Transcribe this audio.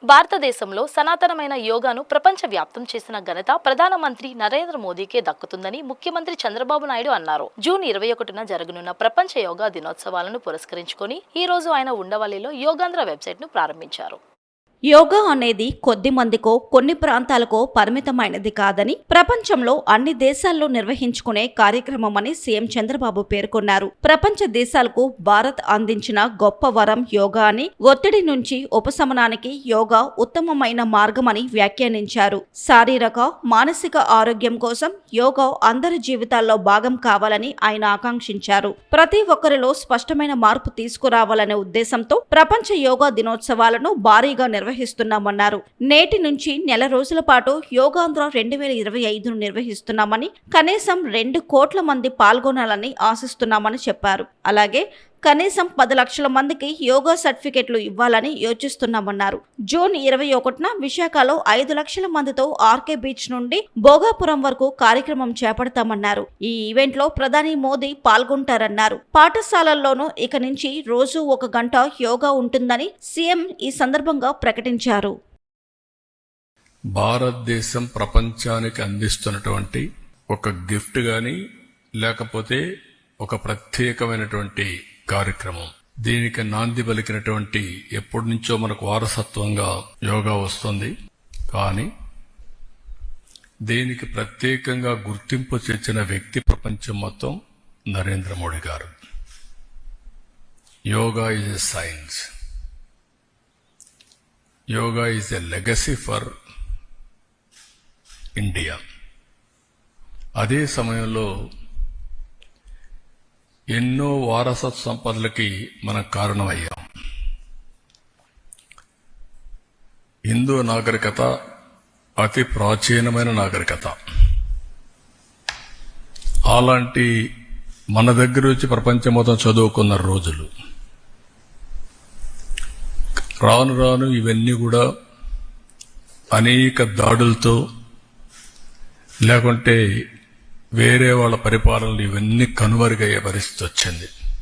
భారతదేశంలో సనాతనమైన యోగాను ప్రపంచవ్యాప్తం చేసిన ఘనత ప్రధానమంత్రి నరేంద్ర మోదీకే దక్కుతుందని ముఖ్యమంత్రి చంద్రబాబు నాయుడు అన్నారు. జూన్ 21న జరగనున్న ప్రపంచ యోగా దినోత్సవాలను పురస్కరించుకొని ఈ రోజు ఆయన ఉండవల్లిలో యోగాంధ్ర వెబ్సైట్ను ప్రారంభించారు. యోగా అనేది కొద్ది మందికో కొన్ని ప్రాంతాలకో పరిమితమైనది కాదని, ప్రపంచంలో అన్ని దేశాల్లో నిర్వహించుకునే కార్యక్రమమని సీఎం చంద్రబాబు పేర్కొన్నారు. ప్రపంచ దేశాలకు భారత్ అందించిన గొప్ప వరం యోగా అని, ఒత్తిడి నుంచి ఉపశమనానికి యోగా ఉత్తమమైన మార్గమని వ్యాఖ్యానించారు. శారీరక, మానసిక ఆరోగ్యం కోసం యోగా అందరి జీవితాల్లో భాగం కావాలని ఆయన ఆకాంక్షించారు. ప్రతి ఒక్కరిలో స్పష్టమైన మార్పు తీసుకురావాలనే ఉద్దేశంతో ప్రపంచ యోగా దినోత్సవాలను భారీగా నిర్వహిస్తున్నామన్నారు. నేటి నుంచి నెల రోజుల పాటు యోగాంధ్ర 2025ను నిర్వహిస్తున్నామని, కనీసం 2 కోట్ల మంది పాల్గొనాలని ఆశిస్తున్నామని చెప్పారు. అలాగే కనీసం 10 లక్షల మందికి యోగా సర్టిఫికెట్లు ఇవ్వాలని యోచిస్తున్నామన్నారు. జూన్ 21న విశాఖలో 5 లక్షల మందితో ఆర్కే బీచ్ నుండి భోగాపురం వరకు కార్యక్రమం చేపడతామన్నారు. ఈ ఈవెంట్లో ప్రధాని మోదీ పాల్గొంటారన్నారు. పాఠశాలల్లోనూ ఇక నుంచి రోజు 1 గంట యోగా ఉంటుందని సీఎం ఈ సందర్భంగా ప్రకటించారు. భారతదేశం ప్రపంచానికి అందిస్తున్నటువంటి ఒక గిఫ్ట్ గాని లేకపోతే ఒక ప్రత్యేకమైనటువంటి కార్యక్రమం. దీనికి నాంది పలికినటువంటి ఎప్పటి నుంచో మనకు వారసత్వంగా యోగా వస్తుంది. కానీ దీనికి ప్రత్యేకంగా గుర్తింపు తెచ్చిన వ్యక్తి ప్రపంచం మొత్తం నరేంద్ర మోడీ గారు. Yoga is a science, yoga is a legacy for India. అదే సమయంలో ఎన్నో వారసత్వ సంపదలకి మనం కారణమయ్యాం. హిందూ నాగరికత అతి ప్రాచీనమైన నాగరికత. అలాంటి మన దగ్గర వచ్చి ప్రపంచం మొత్తం చదువుకున్న రోజులు. రాను రాను ఇవన్నీ కూడా అనేక దాడులతో లేకుంటే వేరే వాళ్ళ పరిపాలనలు ఇవన్నీ కనుమరుగయ్యే పరిస్థితి వచ్చింది.